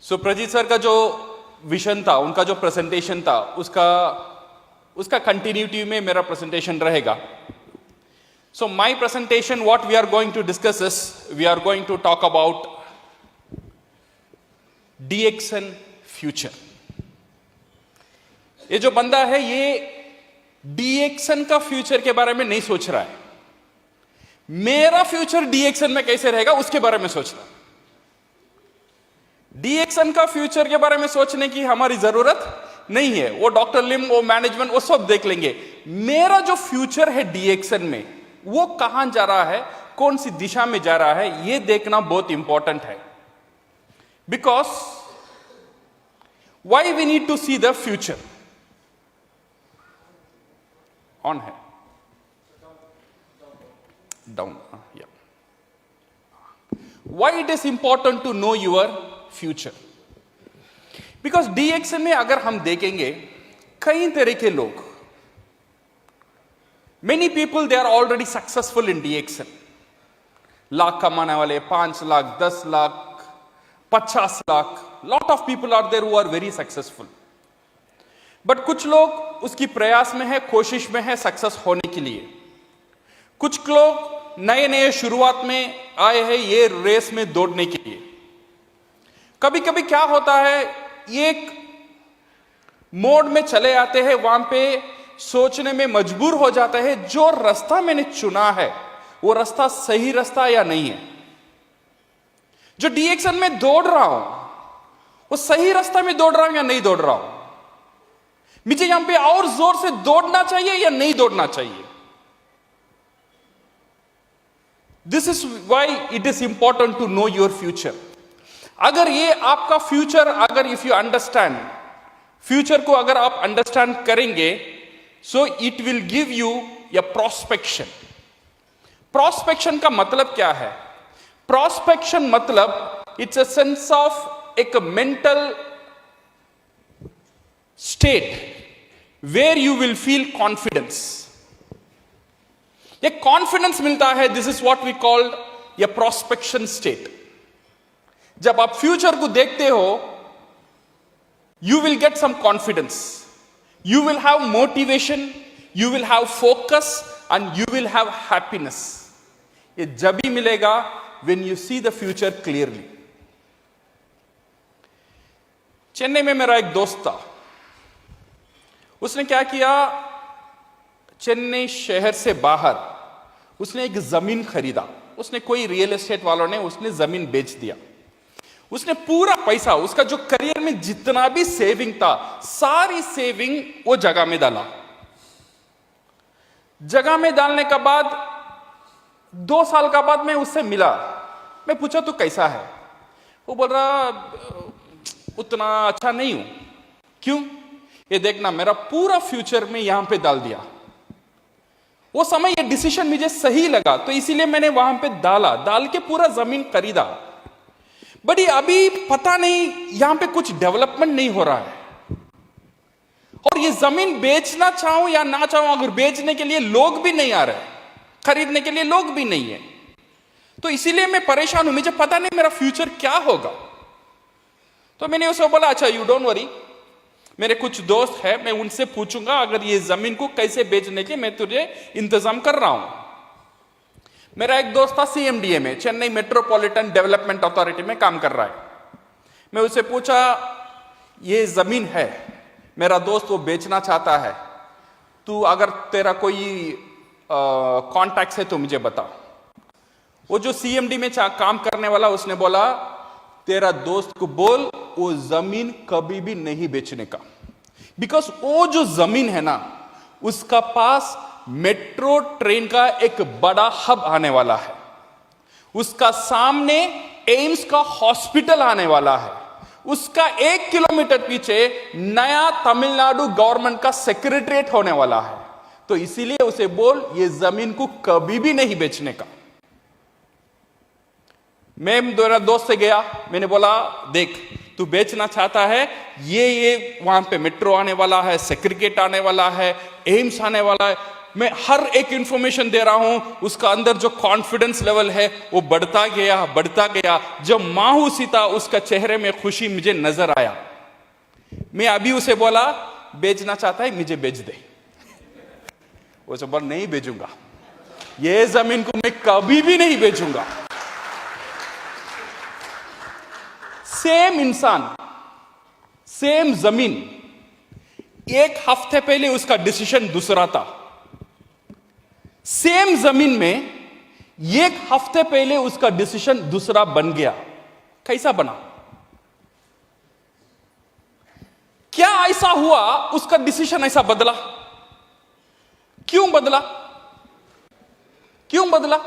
प्रजीत sir का जो vision था, उनका जो प्रेजेंटेशन था, उसका कंटिन्यूटी में मेरा प्रेजेंटेशन रहेगा. So my presentation, what we are going to discuss is, we are going to talk about DXN future. ये जो बंदा है ये DXN का फ्यूचर के बारे में नहीं सोच रहा है. मेरा फ्यूचर DXN में कैसे रहेगा उसके बारे में सोच रहा है. DXN का फ्यूचर के बारे में सोचने की हमारी जरूरत नहीं है. वो डॉक्टर लिम, वो मैनेजमेंट, वो सब देख लेंगे. मेरा जो फ्यूचर है DXN में, वो कहां जा रहा है, कौन सी दिशा में जा रहा है, ये देखना बहुत इंपॉर्टेंट है. Because why we need to see the future. On है, down. Why it is important to know your future. Because DXN में अगर हम देखेंगे, कई तरह के लोग, many people they are already successful in DXN. Lakh कमाने वाले, 5 lakh, 10 lakh, 50 lakh, lot of people are there who are very successful. But कुछ लोग उसकी प्रयास में है, कोशिश में है सक्सेस होने के लिए. कुछ लोग नए नए शुरुआत में आए हैं ये रेस में दौड़ने के लिए. कभी कभी क्या होता है, एक मोड में चले आते हैं, वहां पे सोचने में मजबूर हो जाता है, जो रास्ता मैंने चुना है वो रास्ता सही रास्ता या नहीं है. जो DXN में दौड़ रहा हूं वो सही रास्ता में दौड़ रहा हूं या नहीं दौड़ रहा हूं, मुझे यहां पे और जोर से दौड़ना चाहिए या नहीं दौड़ना चाहिए. This is why it is important to know your future. अगर ये आपका फ्यूचर, अगर इफ यू अंडरस्टैंड फ्यूचर को, अगर आप अंडरस्टैंड करेंगे, so it will give you a prospection. Prospection का मतलब क्या है? Prospection मतलब it's a sense of एक mental state where you will feel confidence. एक confidence मिलता है. This is what we call a prospection state. जब आप फ्यूचर को देखते हो, you will get some confidence. You will have motivation, you will have focus, and you will have happiness. ये जब भी मिलेगा when you see the future clearly. Chennai में मेरा एक दोस्त था. उसने क्या किया, चेन्नई शहर से बाहर उसने एक जमीन खरीदा. उसने कोई रियल एस्टेट वालों ने उसने जमीन बेच दिया. उसने पूरा पैसा, उसका जो करियर में जितना भी सेविंग था, सारी सेविंग वो जगह में डाला. जगह में डालने का बाद 2 साल का बाद मैं उससे मिला. मैं पूछा तू कैसा है? वो बोल रहा उतना अच्छा नहीं हूं. क्यों? ये देखना, मेरा पूरा फ्यूचर में यहां पे डाल दिया. वो समय ये डिसीजन मुझे सही लगा, तो इसीलिए मैंने वहां पे डाल के पूरा जमीन खरीदा. बड़ी अभी पता नहीं यहां पे कुछ डेवलपमेंट नहीं हो रहा है, और ये जमीन बेचना चाहूं या ना चाहूं, अगर बेचने के लिए लोग भी नहीं आ रहे, खरीदने के लिए लोग भी नहीं है, तो इसीलिए मैं परेशान हूं. मुझे पता नहीं मेरा फ्यूचर क्या होगा. तो मैंने उसे बोला, अच्छा यू डोंट वरी, मेरे कुछ दोस्त है, मैं उनसे पूछूंगा अगर ये जमीन को कैसे बेचने के मैं तुझे इंतजाम कर रहा हूं. मेरा एक दोस्त था CMDA में, चेन्नई मेट्रोपॉलिटन डेवलपमेंट अथॉरिटी में काम कर रहा है. मैं उससे पूछा, ये जमीन है, मेरा दोस्त वो बेचना चाहता है, तू अगर तेरा कोई कॉन्टैक्ट है तो मुझे बता. वो जो CMD में काम करने वाला, उसने बोला, तेरा दोस्त को बोल वो जमीन कभी भी नहीं बेचने का. बिकॉज वो जो जमीन है ना, उसका पास मेट्रो ट्रेन का एक बड़ा हब आने वाला है. उसका सामने एम्स का हॉस्पिटल आने वाला है. उसका 1 किलोमीटर पीछे नया तमिलनाडु गवर्नमेंट का सेक्रेटरीट होने वाला है. तो इसीलिए उसे बोल ये जमीन को कभी भी नहीं बेचने का. मैं मेरा दोस्त से गया, मैंने बोला, देख तू बेचना चाहता है, ये वहां पे मेट्रो आने वाला है, सेक्रेटरीट आने वाला है, एम्स आने वाला है, मैं हर एक इंफॉर्मेशन दे रहा हूं, उसका अंदर जो कॉन्फिडेंस लेवल है वो बढ़ता गया बढ़ता गया। जब मायूसी था उसका चेहरे में खुशी मुझे नजर आया। मैं अभी उसे बोला बेचना चाहता है मुझे बेच दे, वो सब बोला नहीं बेचूंगा, ये जमीन को मैं कभी भी नहीं बेचूंगा। सेम इंसान सेम जमीन, एक हफ्ते पहले उसका डिसीजन दूसरा था। सेम जमीन में एक हफ्ते पहले उसका डिसीजन दूसरा बन गया। कैसा बना? क्या ऐसा हुआ उसका डिसीजन ऐसा बदला? क्यों बदला? क्यों बदला?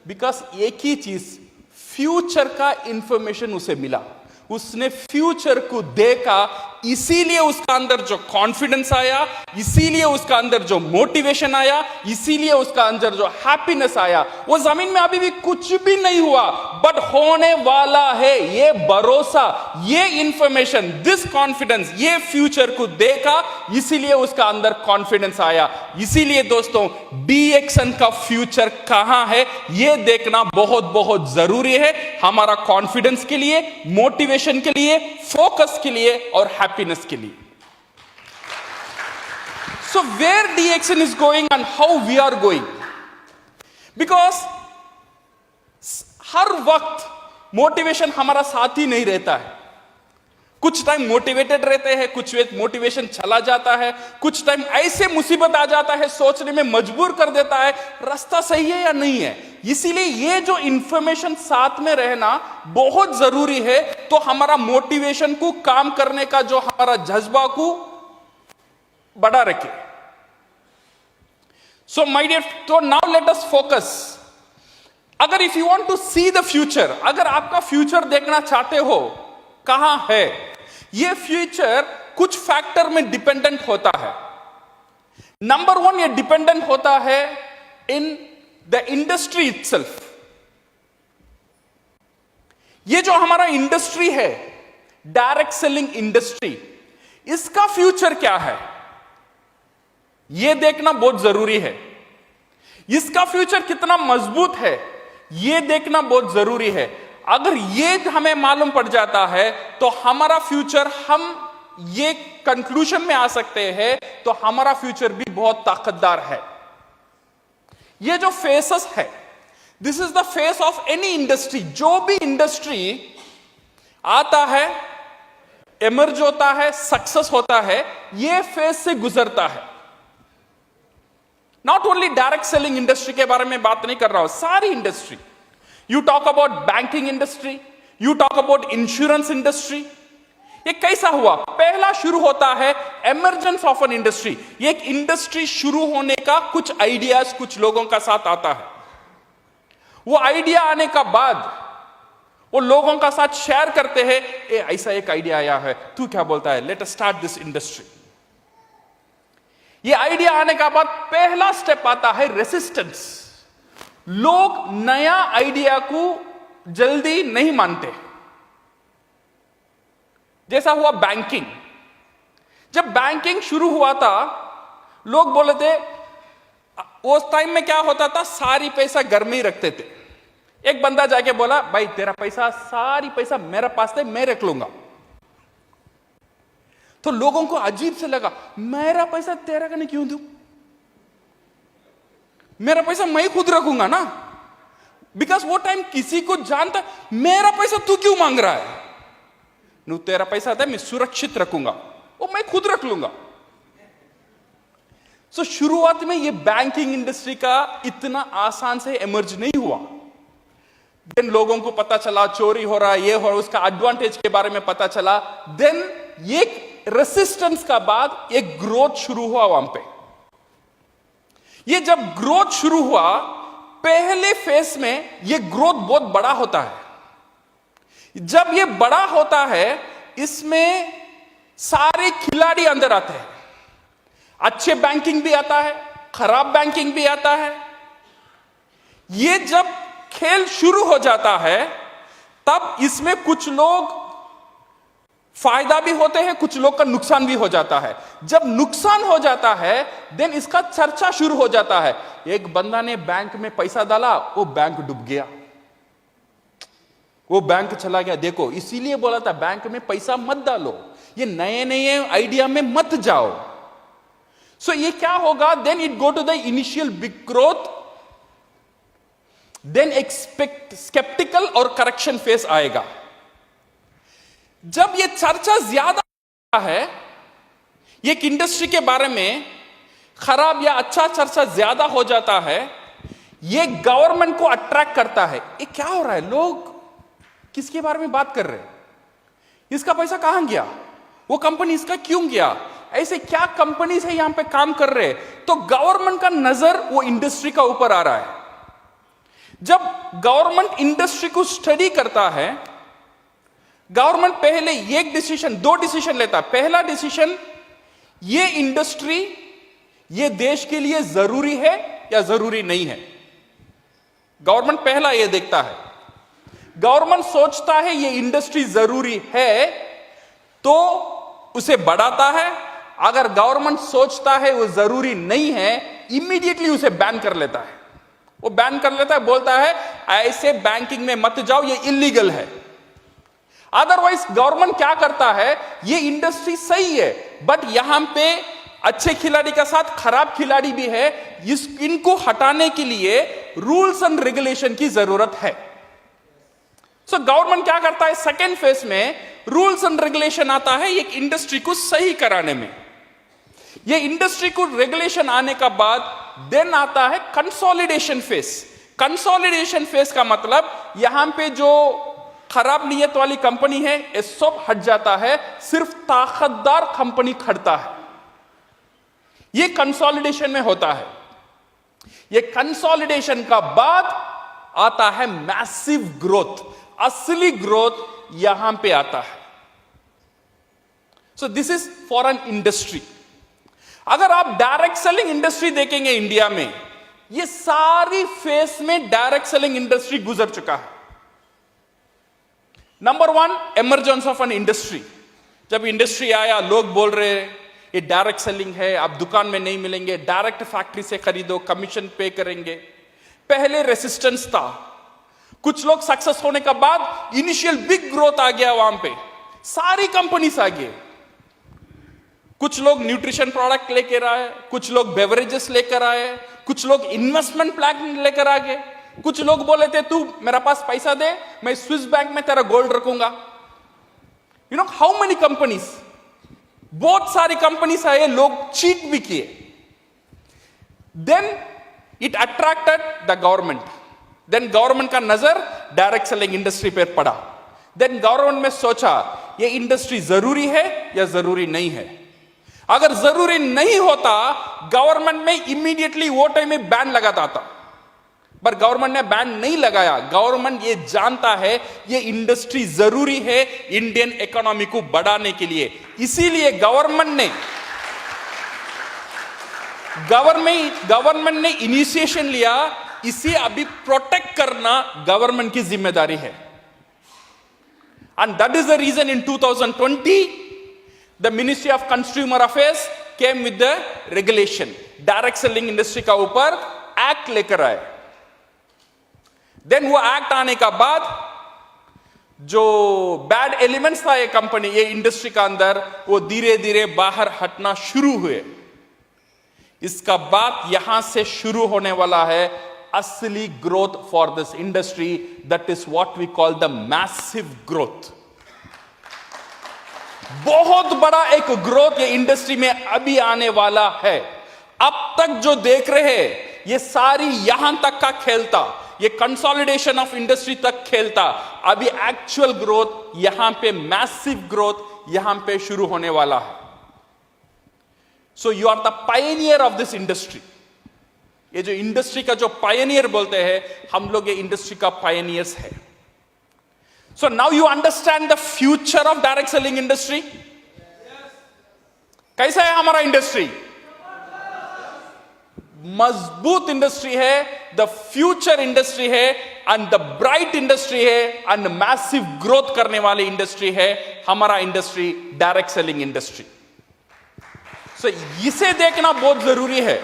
बिकॉज एक ही चीज, फ्यूचर का इंफॉर्मेशन उसे मिला, उसने फ्यूचर को देखा, इसीलिए उसका अंदर जो कॉन्फिडेंस आया, इसीलिए उसका अंदर जो मोटिवेशन आया, इसीलिए उसका अंदर जो हैप्पीनेस आया। वो जमीन में अभी भी कुछ भी नहीं हुआ, बट होने वाला है, ये भरोसा, ये इंफॉर्मेशन, दिस कॉन्फिडेंस, ये फ्यूचर को देखा, इसीलिए उसका अंदर कॉन्फिडेंस आया। इसीलिए दोस्तों DXN का फ्यूचर कहां है ये देखना बहुत बहुत जरूरी है, हमारा कॉन्फिडेंस के लिए, मोटिवेशन के लिए, फोकस के लिए और हैप्पीनेस के लिए। So where DXN is going and how we are going, because हर वक्त मोटिवेशन हमारा साथ ही नहीं रहता है। कुछ टाइम मोटिवेटेड रहते हैं, कुछ मोटिवेशन चला जाता है, कुछ टाइम ऐसे मुसीबत आ जाता है, सोचने में मजबूर कर देता है रास्ता सही है या नहीं है। इसीलिए ये जो इंफॉर्मेशन साथ में रहना बहुत जरूरी है, तो हमारा मोटिवेशन को, काम करने का जो हमारा जज्बा को बढ़ा रखे। सो माय डियर, तो नाउ लेट अस फोकस। अगर if you want to see the future, अगर आपका फ्यूचर देखना चाहते हो कहां है, ये फ्यूचर कुछ फैक्टर में डिपेंडेंट होता है। नंबर 1, ये डिपेंडेंट होता है इन द इंडस्ट्री इटसेल्फ। ये जो हमारा इंडस्ट्री है, डायरेक्ट सेलिंग इंडस्ट्री, इसका फ्यूचर क्या है ये देखना बहुत जरूरी है। इसका फ्यूचर कितना मजबूत है ये देखना बहुत जरूरी है। अगर ये हमें मालूम पड़ जाता है तो हमारा फ्यूचर, हम ये कंक्लूजन में आ सकते हैं, तो हमारा फ्यूचर भी बहुत ताकतदार है। ये जो फेसेस है, this is the face of any industry. जो भी इंडस्ट्री आता है, इमर्ज होता है, सक्सेस होता है, ये फेस से गुजरता है। Not only direct selling industry के बारे में बात नहीं कर रहा हूं, सारी industry. You talk about banking industry, you talk about insurance industry. ये कैसा हुआ? पहला शुरू होता है एमरजेंस ऑफ एन इंडस्ट्री। ये एक इंडस्ट्री शुरू होने का कुछ आइडियाज कुछ लोगों का साथ आता है। वो आइडिया आने का बाद वो लोगों का साथ शेयर करते हैं, ऐसा एक आइडिया आया है, तू क्या बोलता है, let us start this industry. ये आइडिया आने का बाद पहला स्टेप आता है रेसिस्टेंस। लोग नया आइडिया को जल्दी नहीं मानते। जैसा हुआ बैंकिंग। जब बैंकिंग शुरू हुआ था, लोग बोले थे, उस टाइम में क्या होता था, सारी पैसा घर में ही रखते थे। एक बंदा जाके बोला, भाई तेरा पैसा, सारी पैसा मेरे पास है, मैं रख लूंगा। तो लोगों को अजीब से लगा, मेरा पैसा तेरा का नहीं क्यों दूं, मेरा पैसा मैं खुद रखूंगा ना। बिकॉज वो टाइम किसी को जानता, मेरा पैसा तू क्यों मांग रहा है, नु तेरा पैसा था, मैं सुरक्षित रखूंगा, वो मैं खुद रख लूंगा। सो शुरुआत में ये बैंकिंग इंडस्ट्री का इतना आसान से इमर्ज नहीं हुआ। देन लोगों को पता चला चोरी हो रहा है, ये हो रहा है, उसका एडवांटेज के बारे में पता चला। देन ये रेसिस्टेंस का बाद एक ग्रोथ शुरू हुआ वहां पे। ये जब ग्रोथ शुरू हुआ, पहले फेस में ये ग्रोथ बहुत बड़ा होता है। जब ये बड़ा होता है, इसमें सारे खिलाड़ी अंदर आते हैं। अच्छे बैंकिंग भी आता है, खराब बैंकिंग भी आता है। ये जब खेल शुरू हो जाता है, तब इसमें कुछ लोग फायदा भी होते हैं, कुछ लोग का नुकसान भी हो जाता है। जब नुकसान हो जाता है देन इसका चर्चा शुरू हो जाता है। एक बंदा ने बैंक में पैसा डाला, वो बैंक डूब गया, वो बैंक चला गया। देखो, इसीलिए बोला था बैंक में पैसा मत डालो, ये नए नए आइडिया में मत जाओ। सो ये क्या होगा, then it go to the initial big growth, then expect sceptical और करेक्शन फेस आएगा। जब ये चर्चा ज्यादा है, एक इंडस्ट्री के बारे में खराब या अच्छा चर्चा ज्यादा हो जाता है, ये गवर्नमेंट को अट्रैक्ट करता है। ये क्या हो रहा है, लोग किसके बारे में बात कर रहे हैं, इसका पैसा कहां गया, वो कंपनी इसका क्यों गया, ऐसे क्या कंपनीज है यहां पे काम कर रहे हैं। तो गवर्नमेंट का नजर वो इंडस्ट्री का ऊपर आ रहा है। जब गवर्नमेंट इंडस्ट्री को स्टडी करता है, गवर्नमेंट पहले एक डिसीजन, दो डिसीजन लेता है। पहला डिसीजन, ये इंडस्ट्री ये देश के लिए जरूरी है या जरूरी नहीं है। गवर्नमेंट पहला ये देखता है। गवर्नमेंट सोचता है ये इंडस्ट्री जरूरी है तो उसे बढ़ाता है। अगर गवर्नमेंट सोचता है वो जरूरी नहीं है, इमीडिएटली उसे बैन कर लेता है। वो बैन कर लेता है, बोलता है ऐसे बैंकिंग में मत जाओ, ये इलीगल है। अदरवाइज गवर्नमेंट क्या करता है, ये इंडस्ट्री सही है बट यहां पे अच्छे खिलाड़ी के साथ खराब खिलाड़ी भी है, इनको हटाने के लिए रूल्स एंड रेगुलेशन की जरूरत है। सो गवर्नमेंट क्या करता है, सेकेंड फेज में रूल्स एंड रेगुलेशन आता है एक इंडस्ट्री को सही कराने में। ये इंडस्ट्री को रेगुलेशन आने का बाद देन आता है कंसोलिडेशन फेज। कंसोलिडेशन फेज का मतलब यहां पे जो खराब नियत वाली कंपनी है ये सब हट जाता है, सिर्फ ताकतदार कंपनी खड़ता है। ये कंसोलिडेशन में होता है। ये कंसोलिडेशन का बाद आता है मैसिव ग्रोथ। असली ग्रोथ यहां पे आता है। सो this is for an industry. अगर आप डायरेक्ट सेलिंग इंडस्ट्री देखेंगे इंडिया में, ये सारी फेस में डायरेक्ट सेलिंग इंडस्ट्री गुजर चुका है। Number one, emergence of an industry. जब इंडस्ट्री आया, लोग बोल रहे हैं ये डायरेक्ट सेलिंग है, आप दुकान में नहीं मिलेंगे, डायरेक्ट फैक्ट्री से खरीदो, कमीशन पे करेंगे। पहले रेसिस्टेंस था, कुछ लोग सक्सेस होने का बाद इनिशियल बिग ग्रोथ आ गया, वहां पे सारी कंपनीज आ गए। कुछ लोग न्यूट्रिशन प्रोडक्ट लेकर आए, कुछ लोग बेवरेजेस लेकर आए, कुछ लोग इन्वेस्टमेंट प्लान लेकर आ गए। कुछ लोग बोले थे तू मेरा पास पैसा दे, मैं स्विस बैंक में तेरा गोल्ड रखूंगा। You know how many companies, बहुत सारी कंपनीज आए, लोग चीट भी किए। Then it attracted the government. Then government का नजर डायरेक्ट सेलिंग इंडस्ट्री पर पड़ा। देन गवर्नमेंट ने सोचा ये इंडस्ट्री जरूरी है या जरूरी नहीं है। अगर जरूरी नहीं होता, गवर्नमेंट में इमीडिएटली वो टाइम में बैन लगाता था, पर गवर्नमेंट ने बैन नहीं लगाया। गवर्नमेंट ये जानता है ये इंडस्ट्री जरूरी है इंडियन इकोनॉमी को बढ़ाने के लिए, इसीलिए गवर्नमेंट ने इनिशिएशन लिया। इसे अभी प्रोटेक्ट करना गवर्नमेंट की जिम्मेदारी है। And that is the reason in 2020 the ministry of consumer affairs came with the regulation. Direct selling industry का ऊपर एक्ट लेकर आए। देन वो एक्ट आने का बाद जो बैड एलिमेंट्स था ये इंडस्ट्री का अंदर, वो धीरे धीरे बाहर हटना शुरू हुए। इसका बाद यहां से शुरू होने वाला है असली growth for this industry. That is what we call the massive growth. बहुत बड़ा एक ग्रोथ ये इंडस्ट्री में अभी आने वाला है। अब तक जो देख रहे हैं ये सारी यहां तक का खेलता, ये कंसोलिडेशन ऑफ इंडस्ट्री तक खेलता। अभी एक्चुअल ग्रोथ यहां पे, मैसिव ग्रोथ यहां पे शुरू होने वाला है। So you are the pioneer of this industry. ये जो इंडस्ट्री का जो पायनियर बोलते हैं, हम लोग ये इंडस्ट्री का पायनियर्स है। So now you understand the future of direct selling industry. कैसा है हमारा इंडस्ट्री? मजबूत इंडस्ट्री है, द फ्यूचर इंडस्ट्री है, एंड द ब्राइट इंडस्ट्री है, एंड मैसिव ग्रोथ करने वाली इंडस्ट्री है हमारा इंडस्ट्री, डायरेक्ट सेलिंग इंडस्ट्री। सो इसे देखना बहुत जरूरी है,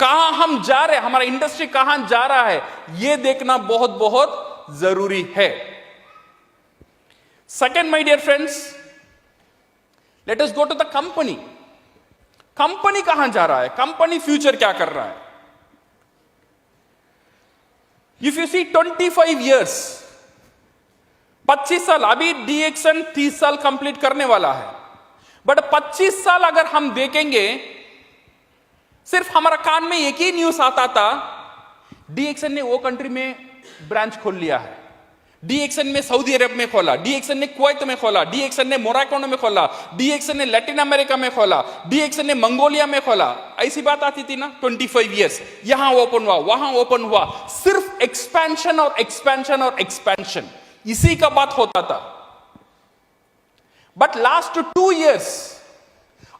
कहां हम जा रहे हैं, हमारा इंडस्ट्री कहां जा रहा है, यह देखना बहुत बहुत जरूरी है। Second, my dear friends, let us go to the company. Company कहां जा रहा है, कंपनी फ्यूचर क्या कर रहा है। इफ यू सी 25 इयर्स, 25 साल, अभी डीएक्सन 30 साल कंप्लीट करने वाला है, बट 25 साल अगर हम देखेंगे, सिर्फ हमारा कान में एक ही न्यूज आता था, डीएक्सन ने वो कंट्री में ब्रांच खोल लिया है, डीएक्सन में सऊदी अरब में खोला, डीएक्सन ने कुवैत में खोला, डीएक्सन ने मोरक्को में खोला, डीएक्सन ने लैटिन अमेरिका में खोला, डीएक्सन ने मंगोलिया में खोला। ऐसी बात आती थी ना, 25 इयर्स, यहां ओपन हुआ, वहां ओपन हुआ, सिर्फ एक्सपेंशन और एक्सपेंशन और एक्सपेंशन, इसी का बात होता था। बट लास्ट 2 इयर्स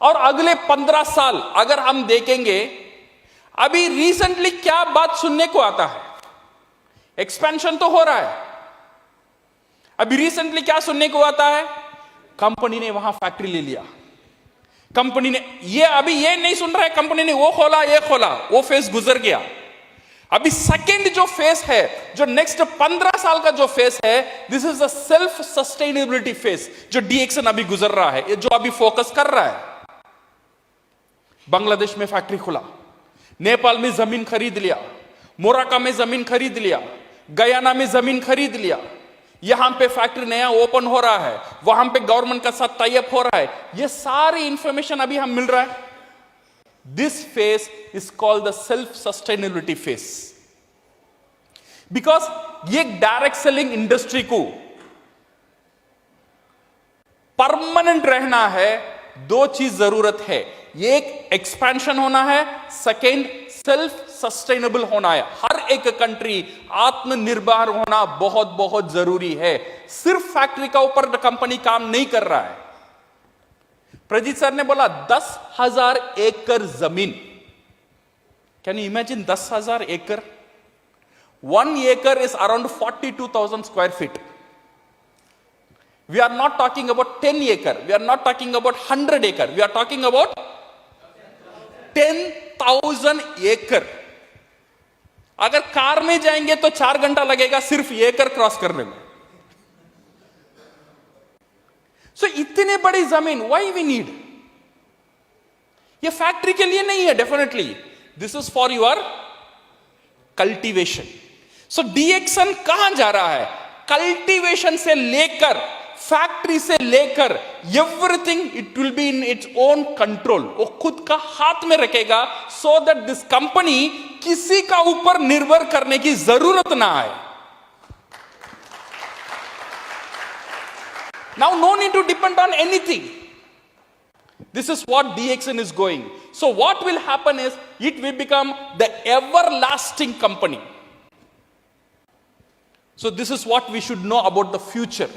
और अगले 15 साल अगर हम देखेंगे, अभी रिसेंटली क्या बात सुनने को आता है, एक्सपेंशन तो हो रहा है। अभी रिसेंटली क्या सुनने को आता है, कंपनी ने वहां फैक्ट्री ले लिया, कंपनी ने ये, अभी ये नहीं सुन रहा है कंपनी ने वो खोला, ये खोला, वो फेज गुजर गया। अभी सेकेंड जो फेज है, जो नेक्स्ट 15 साल का जो फेज है, this is the self sustainability phase, जो डीएक्सन अभी गुजर रहा है, जो अभी फोकस कर रहा है। बांग्लादेश में फैक्ट्री खुला, नेपाल में जमीन खरीद लिया, मोरक्को में जमीन खरीद लिया, गयाना में जमीन खरीद लिया, यहां पे फैक्ट्री नया ओपन हो रहा है, वहां पे गवर्नमेंट का साथ टाई अप हो रहा है, ये सारी इंफॉर्मेशन अभी हम मिल रहा है। This phase is called the self sustainability phase, because ये डायरेक्ट सेलिंग इंडस्ट्री को परमानेंट रहना है, 2 चीज जरूरत है, एक एक्सपेंशन होना है, सेकेंड सेल्फ सस्टेनेबल होना है। हर एक कंट्री आत्मनिर्भर होना बहुत बहुत जरूरी है। सिर्फ फैक्ट्री का ऊपर कंपनी काम नहीं कर रहा है। प्रजीत सर ने बोला 10,000 एकड़ जमीन, कैन यू इमेजिन 10,000 एकड़? 1 acre is around 42,000 square feet. We are not talking about 10 acre, we are not talking about 100 acre, we are talking about 10,000 एकड़। अगर कार में जाएंगे तो 4 घंटा लगेगा सिर्फ एकड़ क्रॉस करने में। सो इतने बड़ी जमीन व्हाई वी नीड? ये फैक्ट्री के लिए नहीं है, definitely this is for your cultivation. So DXN कहां जा रहा है? कल्टीवेशन से लेकर, फैक्ट्री से लेकर, everything it will be in its own control, वो खुद का हाथ में रखेगा, सो दैट दिस कंपनी किसी का ऊपर निर्भर करने की जरूरत ना आए। Now no need to depend on anything. This is what DXN is going. So what will happen is, it will become the everlasting company. So this is what we should know about the future.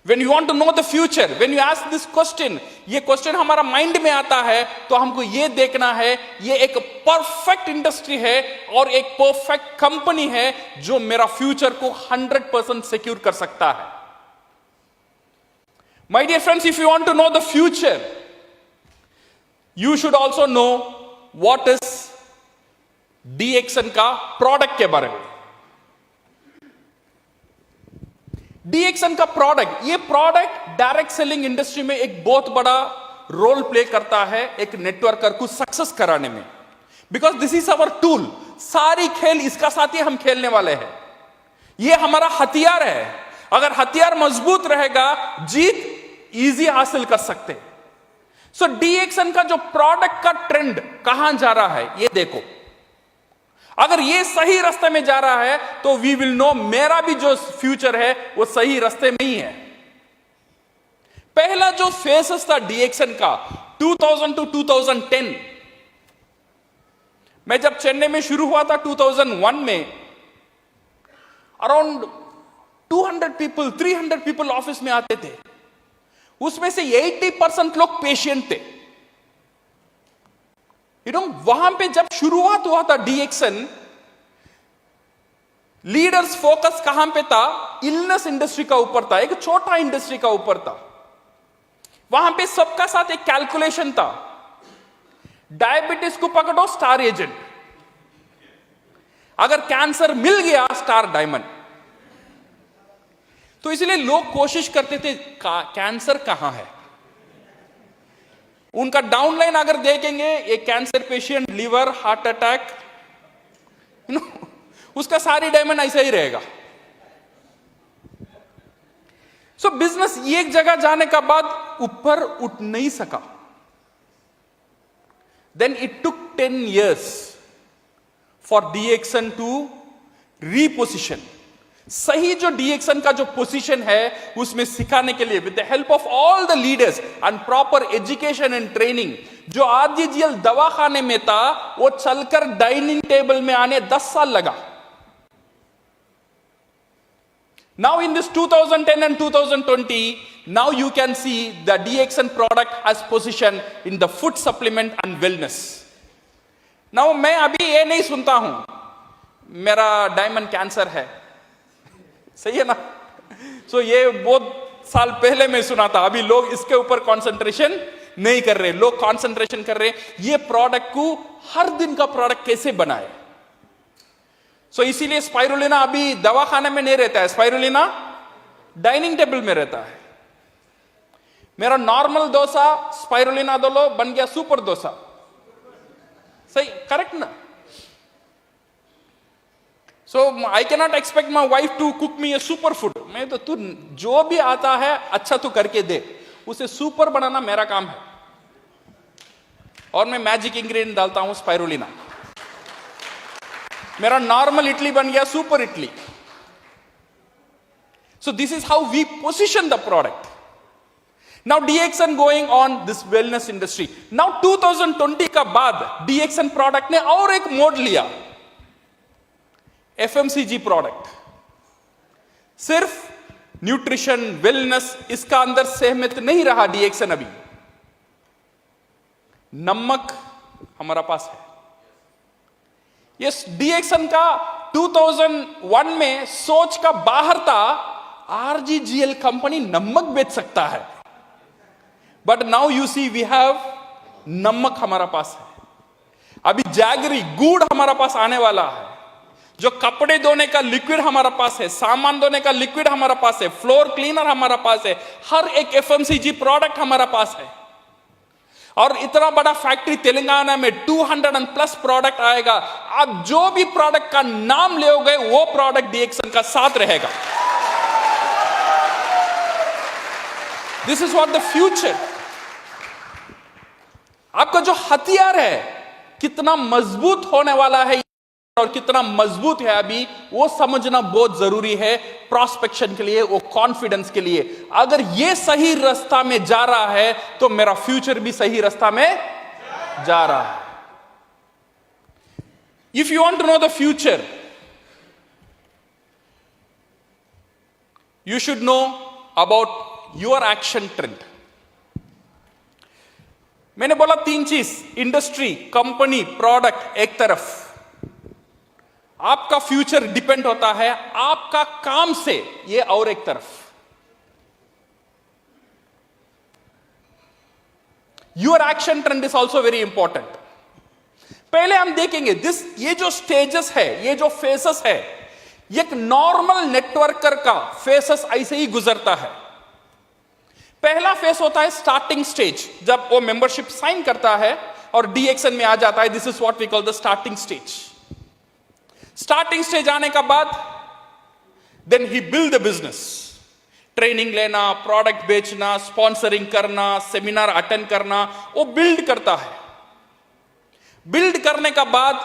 When you want to know the future, when you ask this question, ये question हमारा mind में आता है, तो हमको ये देखना है, ये एक परफेक्ट इंडस्ट्री है और एक परफेक्ट कंपनी है जो मेरा फ्यूचर को 100% सिक्योर कर सकता है। My dear friends, if you want to know the future, you should also know what is DXN का प्रोडक्ट के बारे में। DXN का प्रोडक्ट, ये प्रोडक्ट डायरेक्ट सेलिंग इंडस्ट्री में एक बहुत बड़ा रोल प्ले करता है एक नेटवर्कर को सक्सेस कराने में, because this is our tool. सारी खेल इसका साथ ही हम खेलने वाले हैं, ये हमारा हथियार है। अगर हथियार मजबूत रहेगा, जीत इजी हासिल कर सकते हैं। सो डीएक्सन का जो प्रोडक्ट का ट्रेंड कहां जा रहा है, ये देखो। अगर ये सही रास्ते में जा रहा है तो वी विल नो मेरा भी जो फ्यूचर है वो सही रास्ते में ही है। पहला जो फेसेस था डीएक्सन का 2000 टू 2010, मैं जब चेन्नई में शुरू हुआ था 2001 में, अराउंड 200 पीपल 300 पीपल ऑफिस में आते थे, उसमें से 80% लोग पेशेंट थे। वहां पे जब शुरुआत हुआ था डीएक्सन, लीडर्स फोकस कहां पे था? इलनेस इंडस्ट्री का ऊपर था, एक छोटा इंडस्ट्री का ऊपर था। वहां पे सबका साथ एक कैलकुलेशन था, डायबिटीज को पकड़ो स्टार एजेंट, अगर कैंसर मिल गया स्टार डायमंड। तो इसलिए लोग कोशिश करते थे कैंसर कहां है। उनका डाउनलाइन अगर देखेंगे, एक cancer patient, liver, heart attack, उसका सारी डायमंड ऐसा ही रहेगा। सो बिजनेस एक जगह जाने का बाद ऊपर उठ नहीं सका। Then it took 10 years for DXN to reposition. सही जो डीएक्सन का जो पोजीशन है उसमें सिखाने के लिए with the help of all the leaders and proper education and training, जो आरजीजीएल दवाखाने में था वो चलकर डाइनिंग टेबल में आने 10 साल लगा। Now in this 2010 and 2020, now you can see the DXN product has position in the food supplement and wellness. Now मैं अभी ये नहीं सुनता हूं मेरा डायमंड कैंसर है, सही है ना? सो ये बहुत साल पहले मैं सुना था। अभी लोग इसके ऊपर कंसंट्रेशन नहीं कर रहे, लोग कंसंट्रेशन कर रहे ये प्रोडक्ट को हर दिन का प्रोडक्ट कैसे बनाए। सो इसीलिए स्पाइरुलिना अभी दवाखाने में नहीं रहता है, स्पाइरुलिना डाइनिंग टेबल में रहता है। मेरा नॉर्मल डोसा स्पाइरुलिना दो लो बन गया सुपर डोसा, सही करेक्ट ना? So I can not expect my wife to cook me a super food. मैं तो तू जो भी आता है अच्छा तू करके दे, उसे सुपर बनाना मेरा काम है। और मैं मैजिक इंग्रेडिएंट डालता हूं स्पाइरुलिना। मेरा नॉर्मल इडली बन गया super idli. So this is how we position the product. Now DXN going on this wellness industry. Now 2020 का बाद डीएक्सन प्रोडक्ट ने और एक मोड लिया, एफएमसीजी प्रोडक्ट। सिर्फ न्यूट्रिशन वेलनेस इसका अंदर सहमत नहीं रहा डीएक्सन। अभी नमक हमारा पास है। यस, डीएक्सन का 2001 में सोच का बाहर था आरजीजीएल कंपनी नमक बेच सकता है, but now you see we have नमक हमारा पास है। अभी जैगरी गुड़ हमारा पास आने वाला है, जो कपड़े धोने का लिक्विड हमारा पास है, सामान धोने का लिक्विड हमारा पास है, फ्लोर क्लीनर हमारा पास है, हर एक एफएमसीजी प्रोडक्ट हमारा पास है। और इतना बड़ा फैक्ट्री तेलंगाना में 200+ प्रोडक्ट आएगा। आप जो भी प्रोडक्ट का नाम लोगे वो प्रोडक्ट डीएक्सन का साथ रहेगा। This is what the future. आपका जो हथियार है कितना मजबूत होने वाला है और कितना मजबूत है अभी वो समझना बहुत जरूरी है प्रोस्पेक्शन के लिए, वो कॉन्फिडेंस के लिए। अगर ये सही रास्ता में जा रहा है तो मेरा फ्यूचर भी सही रास्ता में जा रहा है। If you want to know the future, you should know about your action trend. मैंने बोला 3 चीज, इंडस्ट्री, कंपनी, प्रोडक्ट एक तरफ, आपका फ्यूचर डिपेंड होता है आपका काम से, ये और एक तरफ। Your action trend is also very important. पहले हम देखेंगे ये जो स्टेजेस है, ये जो फेसेस है, एक नॉर्मल नेटवर्कर का फेसेस ऐसे ही गुजरता है। पहला फेस होता है स्टार्टिंग स्टेज, जब वो मेंबरशिप साइन करता है और डीएक्सन में आ जाता है। This is what we call the starting stage. Starting stage आने का बाद देन ही बिल्ड द बिजनेस, ट्रेनिंग लेना, प्रोडक्ट बेचना, स्पॉन्सरिंग करना, सेमिनार अटेंड करना, वो बिल्ड करता है। बिल्ड करने का बाद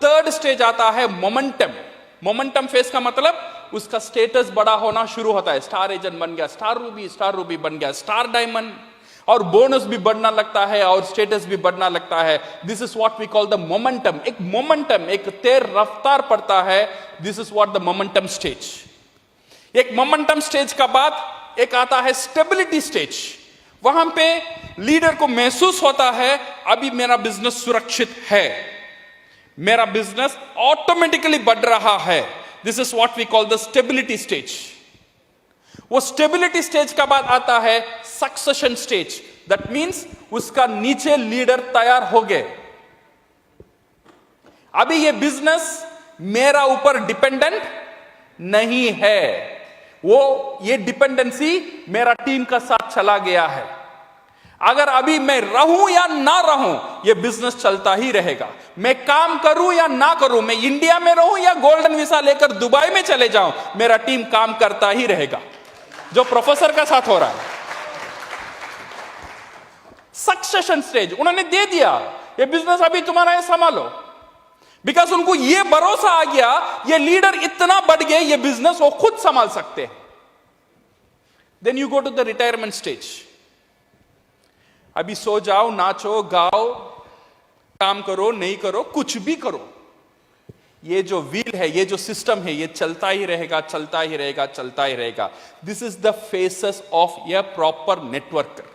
थर्ड स्टेज आता है मोमेंटम। मोमेंटम फेस का मतलब उसका स्टेटस बड़ा होना शुरू होता है। स्टार एजेंट बन गया, स्टार रूबी बन गया, स्टार डायमंड, और बोनस भी बढ़ना लगता है और स्टेटस भी बढ़ना लगता है। This is what we call the momentum. एक मोमेंटम, एक तेज रफ्तार पड़ता है। This is what the momentum stage. एक मोमेंटम स्टेज का बाद एक आता है स्टेबिलिटी स्टेज। वहां पे लीडर को महसूस होता है अभी मेरा बिजनेस सुरक्षित है, मेरा बिजनेस ऑटोमेटिकली बढ़ रहा है, this is what we call the stability stage. वो स्टेबिलिटी स्टेज का बाद आता है सक्सेशन स्टेज। दैट मींस उसका नीचे लीडर तैयार हो गए, अभी ये बिजनेस मेरा ऊपर डिपेंडेंट नहीं है, वो ये डिपेंडेंसी मेरा टीम का साथ चला गया है। अगर अभी मैं रहूं या ना रहूं, ये बिजनेस चलता ही रहेगा। मैं काम करूं या ना करूं, मैं इंडिया में रहूं या गोल्डन वीसा लेकर दुबई में चले जाऊं, मेरा टीम काम करता ही रहेगा, जो प्रोफेसर का साथ हो रहा है। सक्सेशन स्टेज उन्होंने दे दिया, ये बिजनेस अभी तुम्हारा है, संभालो। बिकॉज उनको ये भरोसा आ गया, ये लीडर इतना बढ़ गए, ये बिजनेस वो खुद संभाल सकते हैं। Then you go to the retirement stage. अभी सो जाओ, नाचो, गाओ, काम करो, नहीं करो, कुछ भी करो, ये जो व्हील है, ये जो सिस्टम है, ये चलता ही रहेगा, चलता ही रहेगा, चलता ही रहेगा। This is the faces of A proper networker.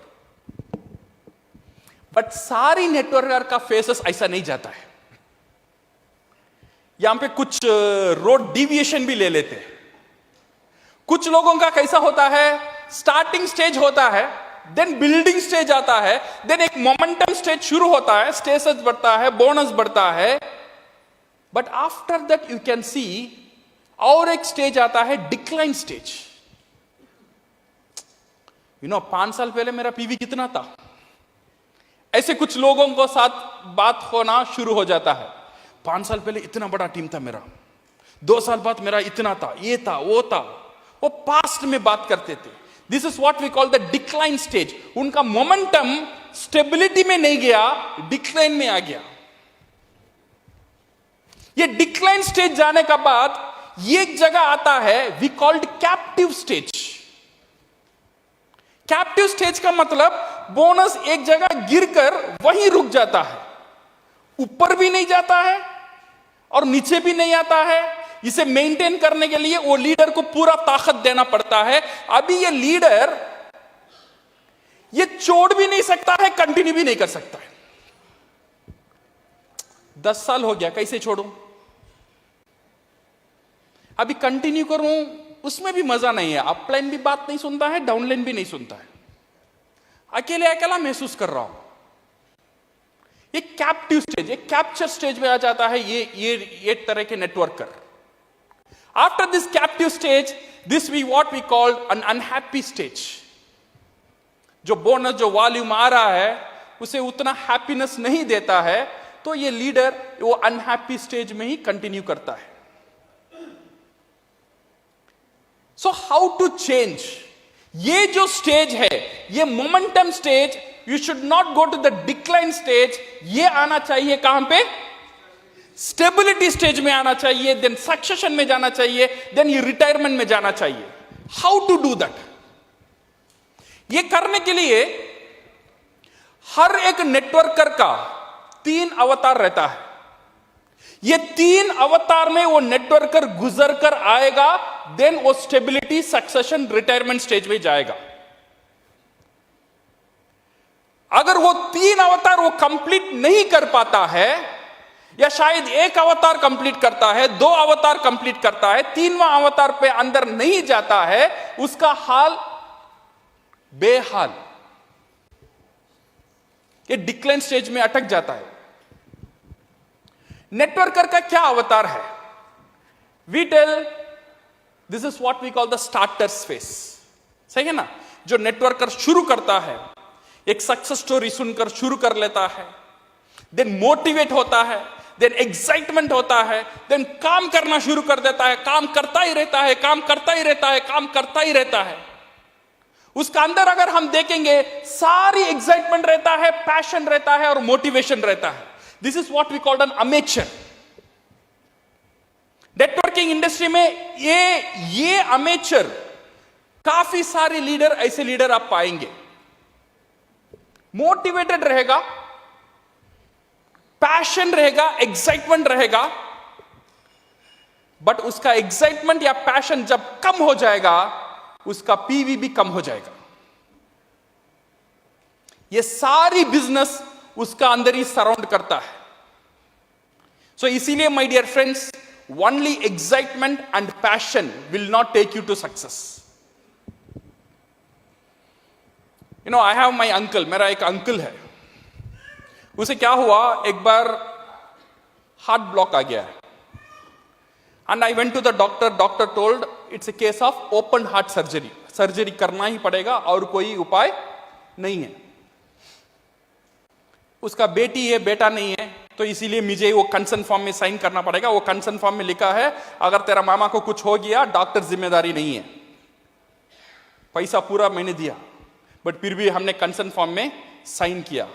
But सारी नेटवर्कर का फेसेस ऐसा नहीं जाता है। यहां पे कुछ रोड डिविएशन भी ले लेते हैं। कुछ लोगों का कैसा होता है, स्टार्टिंग स्टेज होता है, देन बिल्डिंग स्टेज आता है, देन एक मोमेंटम स्टेज शुरू होता है, स्टेटस बढ़ता है, बोनस बढ़ता है, but after that you can see और एक स्टेज आता है, डिक्लाइन स्टेज। यू नो 5 साल पहले मेरा पीवी कितना था, ऐसे कुछ लोगों को साथ बात होना शुरू हो जाता है। 5 साल पहले इतना बड़ा टीम था मेरा, 2 साल बाद मेरा इतना था, ये था, वो था, वो पास्ट में बात करते थे। This is what we call the decline stage. उनका मोमेंटम स्टेबिलिटी में नहीं गया, डिक्लाइन में आ गया। ये डिक्लाइन स्टेज जाने का बाद ये एक जगह आता है, we called captive stage. Captive stage का मतलब बोनस एक जगह गिरकर वहीं रुक जाता है, ऊपर भी नहीं जाता है और नीचे भी नहीं आता है। इसे मेंटेन करने के लिए वो लीडर को पूरा ताकत देना पड़ता है। अभी ये लीडर ये छोड़ भी नहीं सकता है, कंटिन्यू भी नहीं कर सकता है। 10 साल हो गया, कैसे छोड़ूं? अभी कंटिन्यू करूं, उसमें भी मजा नहीं है। अपलाइन भी बात नहीं सुनता है, डाउनलाइन भी नहीं सुनता है, अकेले अकेला महसूस कर रहा हूं। ये कैप्टिव स्टेज, ये कैप्चर स्टेज में आ जाता है ये तरह के networker. After this captive stage, this we what we called an unhappy stage. जो बोनस, जो वॉल्यूम आ रहा है, उसे उतना हैप्पीनेस नहीं देता है, तो ये लीडर वो अनहैप्पी स्टेज में ही कंटिन्यू करता है। So how to change? ये जो स्टेज है, ये momentum stage, you should not go to the decline stage. ये आना चाहिए कहां पे? स्टेबिलिटी स्टेज में आना चाहिए, देन सक्सेशन में जाना चाहिए, देन ये रिटायरमेंट में जाना चाहिए। How to do that? ये करने के लिए हर एक नेटवर्कर का 3 अवतार रहता है। ये 3 अवतार में वो नेटवर्कर गुजर कर आएगा, देन वो स्टेबिलिटी, सक्सेशन, रिटायरमेंट स्टेज में जाएगा। अगर वो 3 अवतार वो कंप्लीट नहीं कर पाता है, या शायद 1 अवतार कंप्लीट करता है, 2 अवतार कंप्लीट करता है, 3वां अवतार पे अंदर नहीं जाता है, उसका हाल बेहाल, ये डिक्लाइन स्टेज में अटक जाता है। नेटवर्कर का क्या अवतार है? We tell this is what we call the starters phase. सही है ना? जो नेटवर्कर शुरू करता है, एक सक्सेस स्टोरी सुनकर शुरू कर लेता है, देन मोटिवेट होता है, देन एक्साइटमेंट होता है, देन काम करना शुरू कर देता है, काम करता ही रहता है, काम करता ही रहता है, काम करता ही रहता है। उसका अंदर अगर हम देखेंगे, सारी एक्साइटमेंट रहता है, पैशन रहता है और मोटिवेशन रहता है। This is what we called an amateur. Networking industry में ये अमेचर, काफी सारे लीडर, ऐसे लीडर आप पाएंगे। मोटिवेटेड रहेगा, पैशन रहेगा, एक्साइटमेंट रहेगा, बट उसका एक्साइटमेंट या पैशन जब कम हो जाएगा, उसका पीवी भी कम हो जाएगा। ये सारी बिजनेस उसका अंदर ही सराउंड करता है। सो इसीलिए my dear friends, only excitement and passion will not take you to success. You know, I have my uncle, मेरा एक अंकल है, उसे क्या हुआ, एक बार हार्ट ब्लॉक आ गया है, and I went to the doctor. Doctor told it's a case of open heart surgery, surgery करना ही पड़ेगा और कोई उपाय नहीं है। उसका बेटी है, बेटा नहीं है, तो इसीलिए मुझे वो कंसर्न फॉर्म में साइन करना पड़ेगा। वो कंसर्न फॉर्म में लिखा है, अगर तेरा मामा को कुछ हो गया, डॉक्टर जिम्मेदारी नहीं है। पैसा पूरा मैंने दिया, बट फिर भी हमने कंसर्न फॉर्म में साइन किया।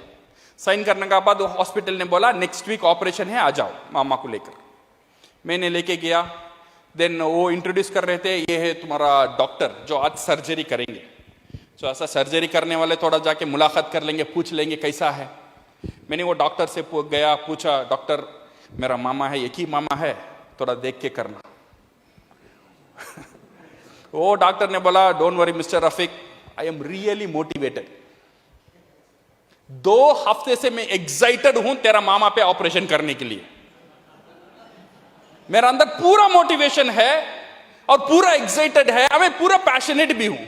साइन करने के बाद हॉस्पिटल ने बोला नेक्स्ट वीक ऑपरेशन है, आ जाओ मामा को लेकर। मैंने लेके गया। देन वो इंट्रोड्यूस कर रहे थे, ये है तुम्हारा डॉक्टर जो आज सर्जरी करेंगे। सो ऐसा सर्जरी करने वाले थोड़ा जाके मुलाकात कर लेंगे, पूछ लेंगे कैसा है। मैंने वो डॉक्टर से गया, पूछा, डॉक्टर मेरा मामा है, एक ही मामा है, थोड़ा देख के करना। वो डॉक्टर ने बोला, don't worry mister Rafiq, I am really motivated. 2 हफ्ते से मैं एक्साइटेड हूं तेरा मामा पे ऑपरेशन करने के लिए। मेरा अंदर पूरा मोटिवेशन है और पूरा एक्साइटेड है, मैं पूरा पैशनेट भी हूं।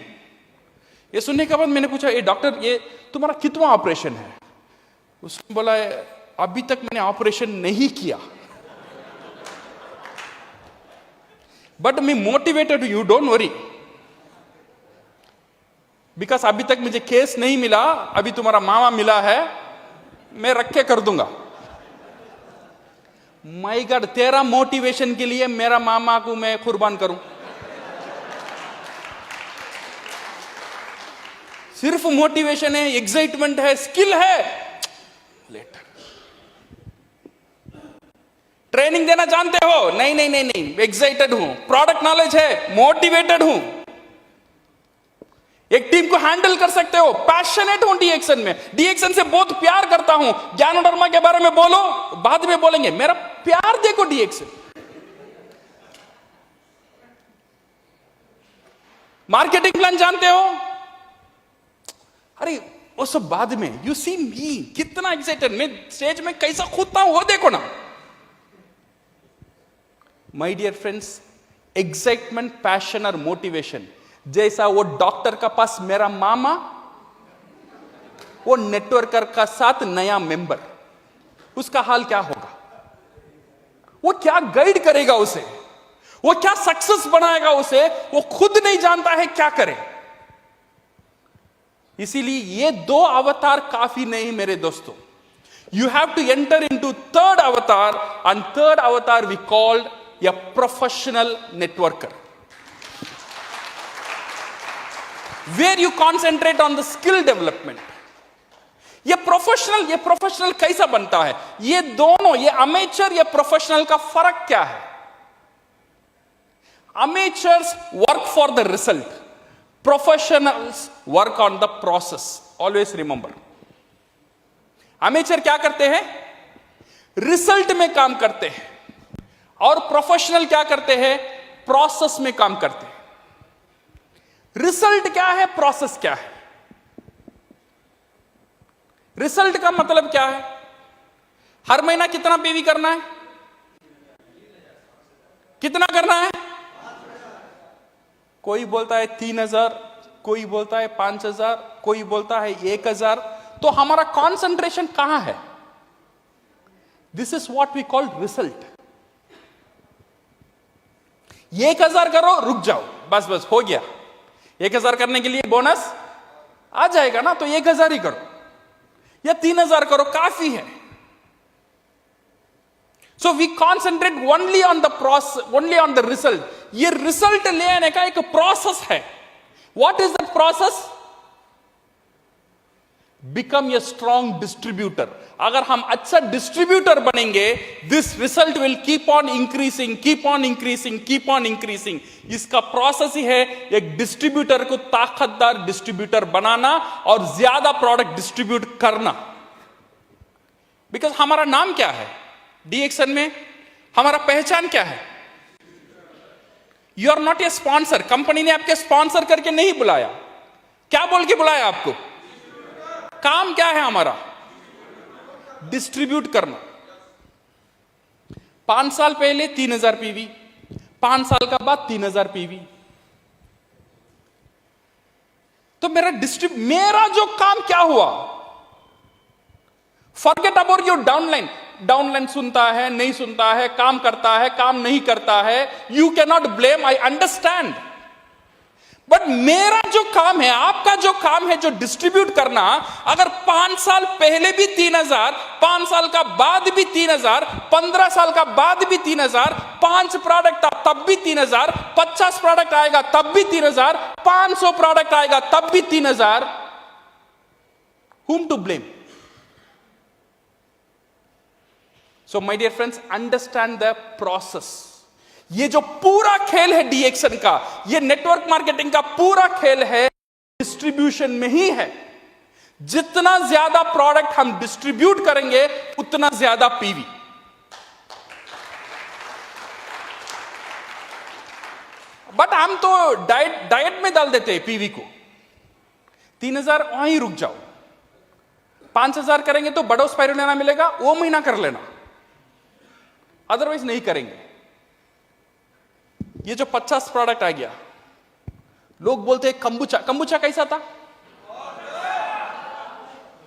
ये सुनने के बाद मैंने पूछा, ये डॉक्टर, ये तुम्हारा कितना ऑपरेशन है? उसने बोला, अभी तक मैंने ऑपरेशन नहीं किया, बट मैं motivated, you don't worry, because अभी तक मुझे केस नहीं मिला, अभी तुम्हारा मामा मिला है, मैं रख के कर दूंगा। माय गॉड, तेरा मोटिवेशन के लिए मेरा मामा को मैं कुर्बान करूं? सिर्फ मोटिवेशन है, एक्साइटमेंट है, स्किल है, लेटर। ट्रेनिंग देना जानते हो? नहीं नहीं नहीं नहीं, एक्साइटेड हूं। प्रोडक्ट नॉलेज है, मोटिवेटेड हूं। एक टीम को हैंडल कर सकते हो, पैशनेट हूं डीएक्शन में, डीएक्शन से बहुत प्यार करता हूं। ज्ञानोधर्मा के बारे में बोलो, बाद में बोलेंगे, मेरा प्यार देखो डीएक्शन। मार्केटिंग प्लान जानते हो? अरे वो सब बाद में। यू सी मी, कितना एक्साइटेड मैं स्टेज में कैसा कूदता हूं, वो देखो ना। My dear friends, excitement, passion और मोटिवेशन जैसा वो डॉक्टर का पास मेरा मामा, वो नेटवर्कर का साथ नया मेंबर, उसका हाल क्या होगा? वो क्या गाइड करेगा उसे? वो क्या सक्सेस बनाएगा उसे? वो खुद नहीं जानता है क्या करे। इसीलिए ये 2 अवतार काफी नहीं मेरे दोस्तों। You have to enter into 3rd अवतार, एंड 3rd अवतार we called a professional networker, where you concentrate on the skill development. ये प्रोफेशनल कैसा बनता है? ये दोनों, ये अमेचर, ये प्रोफेशनल का फर्क क्या है? Amateurs work for the result, professionals work on the process. Always remember, amateur क्या करते हैं? रिजल्ट में काम करते हैं, और प्रोफेशनल क्या करते हैं? प्रोसेस में काम करते हैं। रिजल्ट क्या है, प्रोसेस क्या है? रिजल्ट का मतलब क्या है? हर महीना कितना पेवी करना है? कितना करना है? कोई बोलता है 3000, कोई बोलता है 5000, कोई बोलता है 1000। तो हमारा कॉन्सेंट्रेशन कहां है? This is what we call result. 1000 करो, रुक जाओ, बस बस हो गया। 1000 करने के लिए बोनस आ जाएगा ना, तो 1000 ही करो, या 3000 करो, काफी है। So we concentrate only on the process, only on the result. ये रिजल्ट लेने का एक प्रोसेस है। What is the process? Become a strong distributor. अगर हम अच्छा डिस्ट्रीब्यूटर बनेंगे, this result will keep on increasing, keep on increasing, keep on increasing. इसका प्रोसेस ही है एक डिस्ट्रीब्यूटर को ताकतदार डिस्ट्रीब्यूटर बनाना और ज्यादा प्रोडक्ट डिस्ट्रीब्यूट करना। बिकॉज हमारा नाम क्या है डीएक्शन में? हमारा पहचान क्या है? You are not a sponsor. Company ने आपके स्पॉन्सर करके नहीं बुलाया। क्या बोल के बुलाया आपको? काम क्या है हमारा? डिस्ट्रीब्यूट करना। 5 साल पहले 3000 पीवी, 5 साल का बाद 3000 पीवी। तो मेरा जो काम क्या हुआ? Forget about your downline. Downline सुनता है, नहीं सुनता है, काम करता है, काम नहीं करता है, you can not blame, I understand. But मेरा जो काम है, आपका जो काम है, जो डिस्ट्रीब्यूट करना, अगर 5 साल पहले भी 3000, 5 साल का बाद भी 3000, 15 साल का बाद भी 3000, 5 प्रोडक्ट तब भी 3000, 50 प्रोडक्ट आएगा तब भी 3000, 500 प्रोडक्ट आएगा तब भी 3000, whom to blame? So my dear friends, understand the process. ये जो पूरा खेल है डीएक्शन का, ये नेटवर्क मार्केटिंग का पूरा खेल है, डिस्ट्रीब्यूशन में ही है। जितना ज्यादा प्रोडक्ट हम डिस्ट्रीब्यूट करेंगे उतना ज्यादा पीवी। बट हम तो डाइट में डाल देते हैं पीवी को। 3000 वहीं रुक जाओ, 5000 करेंगे तो बड़ो स्पाइरुलिना मिलेगा, वो महीना कर लेना, अदरवाइज नहीं करेंगे। ये जो 50 प्रोडक्ट आ गया, लोग बोलते हैं कंबुचा। कंबुचा कैसा था?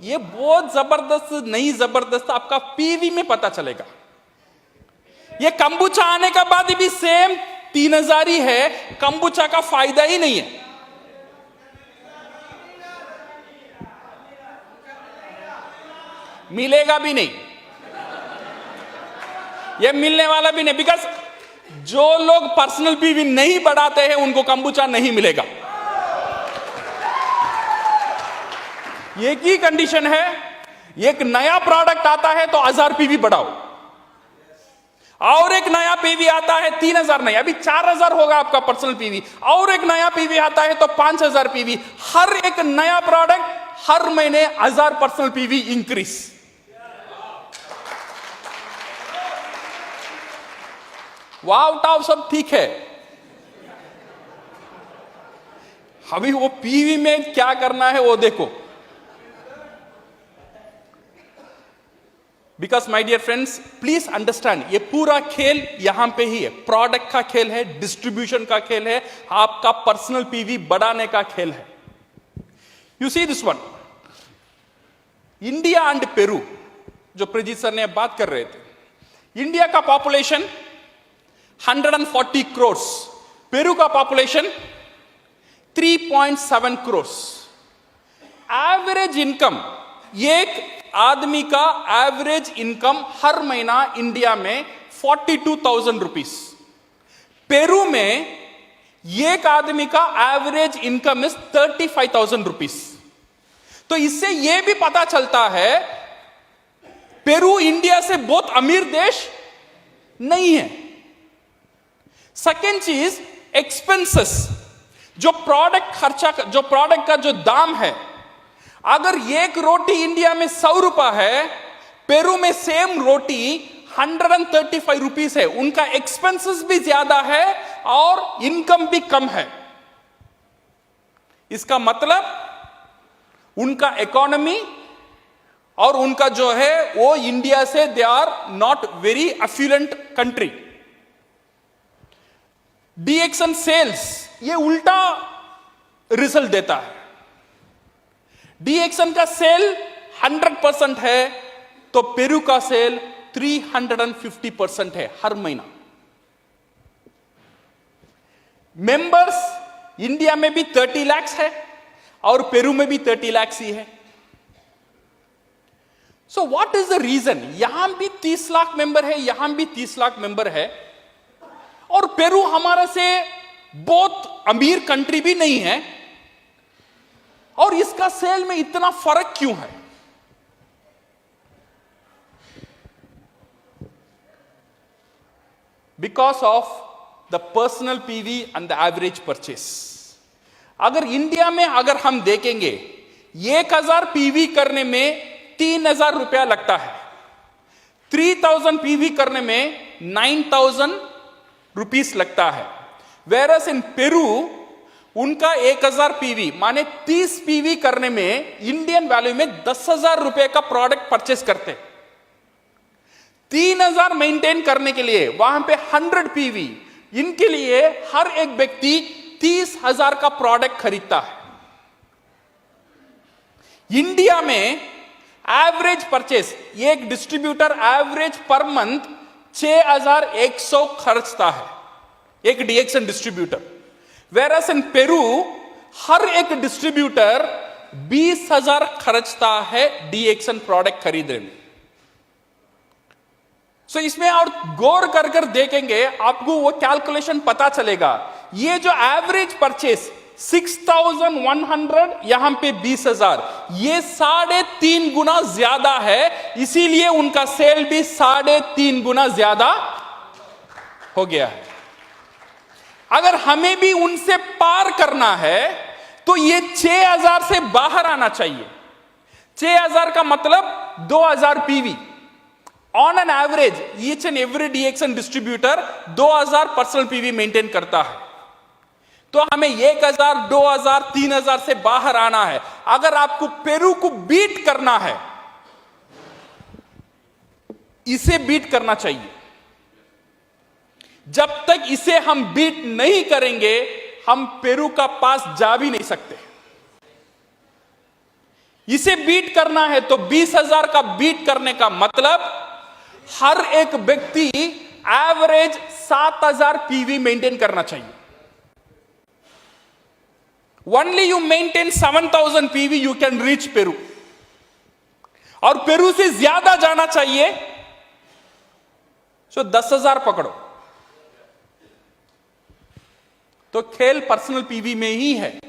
ये बहुत जबरदस्त, नहीं जबरदस्त, आपका पीवी में पता चलेगा। ये कंबुचा आने का बाद भी सेम 3000 ही है, कंबुचा का फायदा ही नहीं है। मिलेगा भी नहीं, ये मिलने वाला भी नहीं, बिकॉज जो लोग पर्सनल पीवी नहीं बढ़ाते हैं उनको कंबुचा नहीं मिलेगा। एक ही कंडीशन है, एक नया प्रोडक्ट आता है तो 1000 पीवी बढ़ाओ, और एक नया पीवी आता है 3000 नहीं, अभी 4000 होगा आपका पर्सनल पीवी, और एक नया पीवी आता है तो 5000 पीवी। हर एक नया प्रोडक्ट हर महीने 1000 पर्सनल पीवी इंक्रीज। वाव टाव सब ठीक है, अभी वो पीवी में क्या करना है वो देखो। Because my dear friends, please understand, ये पूरा खेल यहां पे ही है। प्रोडक्ट का खेल है, डिस्ट्रीब्यूशन का खेल है, आपका पर्सनल पीवी बढ़ाने का खेल है। You see this one, India and Peru, जो प्रजीत सर ने बात कर रहे थे। इंडिया का पॉपुलेशन 140 crores, पेरू का पॉपुलेशन 3.7 crores। एवरेज इनकम, एक आदमी का एवरेज इनकम हर महीना इंडिया में 42,000 रुपीस। पेरू में एक आदमी का एवरेज इनकम इज 35,000 रुपीस। तो इससे यह भी पता चलता है पेरू इंडिया से बहुत अमीर देश नहीं है। सेकेंड चीज, एक्सपेंसेस, जो प्रोडक्ट खर्चा, जो प्रोडक्ट का जो दाम है, अगर एक रोटी इंडिया में 100 रुपया है, पेरू में सेम रोटी 135 रुपीस है। उनका एक्सपेंसेस भी ज्यादा है और इनकम भी कम है। इसका मतलब उनका इकोनॉमी और उनका जो है वो इंडिया से they are not very affluent country. DXN sales ये उल्टा रिजल्ट देता है। डीएक्शन का सेल 100% है तो पेरू का सेल 350% है हर महीना। मेंबर्स इंडिया में भी 30 लाख है और पेरू में भी 30 लाख ही है। So what is the reason? यहां भी 30 लाख मेंबर है, यहां भी 30 लाख मेंबर है, और पेरू हमारा से बहुत अमीर कंट्री भी नहीं है, और इसका सेल में इतना फर्क क्यों है? Because of the personal PV and the average purchase. अगर इंडिया में अगर हम देखेंगे 1000 पीवी करने में 3000 रुपया लगता है, 3000 पीवी करने में 9000 रुपीस लगता है। वेरस इन पेरू उनका 1000 पीवी माने 30 पीवी करने में इंडियन वैल्यू में 10,000 रुपए का प्रोडक्ट परचेस करते हैं। 3000 मेंटेन करने के लिए वहां पे 100 पीवी, इनके लिए हर एक व्यक्ति 30,000 का प्रोडक्ट खरीदता है। इंडिया में एवरेज परचेस एक डिस्ट्रीब्यूटर एवरेज पर मंथ 6,100 खर्चता है, एक डीएक्सन डिस्ट्रीब्यूटर। वेरस इन पेरू हर एक डिस्ट्रीब्यूटर 20,000 खर्चता है डीएक्सन प्रोडक्ट खरीदने में। सो इसमें और गौर कर कर देखेंगे, आपको वो कैलकुलेशन पता चलेगा। ये जो एवरेज परचेस 6,100, यहां पे 20,000, ये 3.5 गुना ज्यादा है, इसीलिए उनका सेल भी 3.5 गुना ज्यादा हो गया है। अगर हमें भी उनसे पार करना है तो ये 6,000 से बाहर आना चाहिए। 6,000 का मतलब 2,000 PV on an average. Each and every DXN distributor 2,000 personal PV maintain करता है। तो हमें 1,000, 2,000, 3,000 से बाहर आना है। अगर आपको पेरू को बीट करना है, इसे बीट करना चाहिए। जब तक इसे हम बीट नहीं करेंगे, हम पेरू का पास जा भी नहीं सकते। इसे बीट करना है तो 20,000 का बीट करने का मतलब हर एक व्यक्ति एवरेज 7,000 पीवी मेंटेन करना चाहिए। Only you maintain 7,000 PV, you can reach Peru. और पेरू से ज्यादा जाना चाहिए तो 10,000 पकड़ो। तो खेल पर्सनल पीवी में ही है।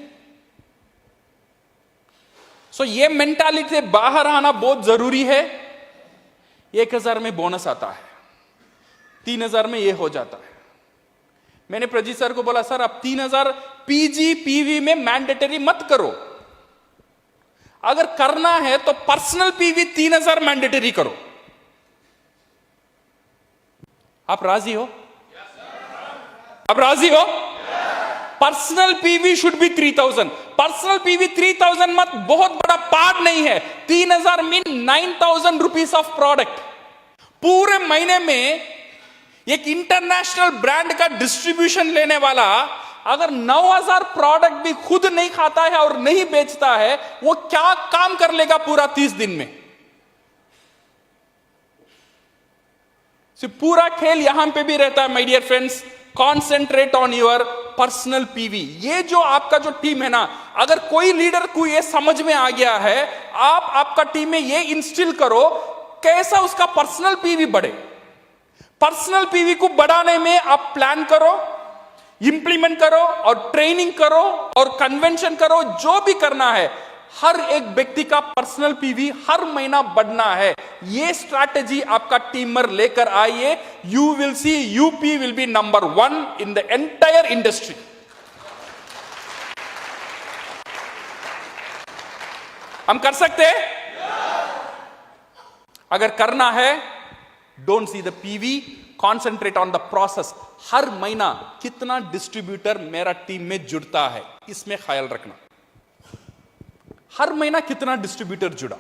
सो ये मेंटालिटी से बाहर आना बहुत जरूरी है। 1,000 में बोनस आता है, 3,000 में ये हो जाता है। मैंने प्रजीत सर को बोला, सर अब 3,000 पीजी पीवी में मैंडेटरी मत करो। अगर करना है तो पर्सनल पीवी 3,000 मैंडेटरी करो। आप राजी हो? आप राजी हो? Personal PV should be 3,000। Personal PV 3,000 मत बहुत बड़ा पार्ट नहीं है। 3,000 मीन 9,000 रुपीज ऑफ प्रोडक्ट। पूरे महीने में एक इंटरनेशनल ब्रांड का डिस्ट्रीब्यूशन लेने वाला अगर 9,000 प्रोडक्ट भी खुद नहीं खाता है और नहीं बेचता है, वो क्या काम कर लेगा पूरा 30 दिन में? पूरा खेल यहां पे भी रहता है। My dear friends, concentrate on your personal PV. ये जो आपका जो टीम है ना, अगर कोई लीडर को ये समझ में आ गया है, आप आपका टीम में ये इंस्टिल करो कैसा उसका पर्सनल पीवी बढ़े। पर्सनल पीवी को बढ़ाने में आप प्लान करो, इंप्लीमेंट करो और ट्रेनिंग करो और कन्वेंशन करो। जो भी करना है, हर एक व्यक्ति का पर्सनल पीवी हर महीना बढ़ना है। ये स्ट्रैटेजी आपका टीमर लेकर आइए। You will see UP will be number 1 in the entire industry. हम कर सकते हैं? अगर करना है, don't see the PV, concentrate on the process. हर महीना कितना डिस्ट्रीब्यूटर मेरा टीम में जुड़ता है, इसमें ख्याल रखना। हर महीना कितना डिस्ट्रीब्यूटर जुड़ा,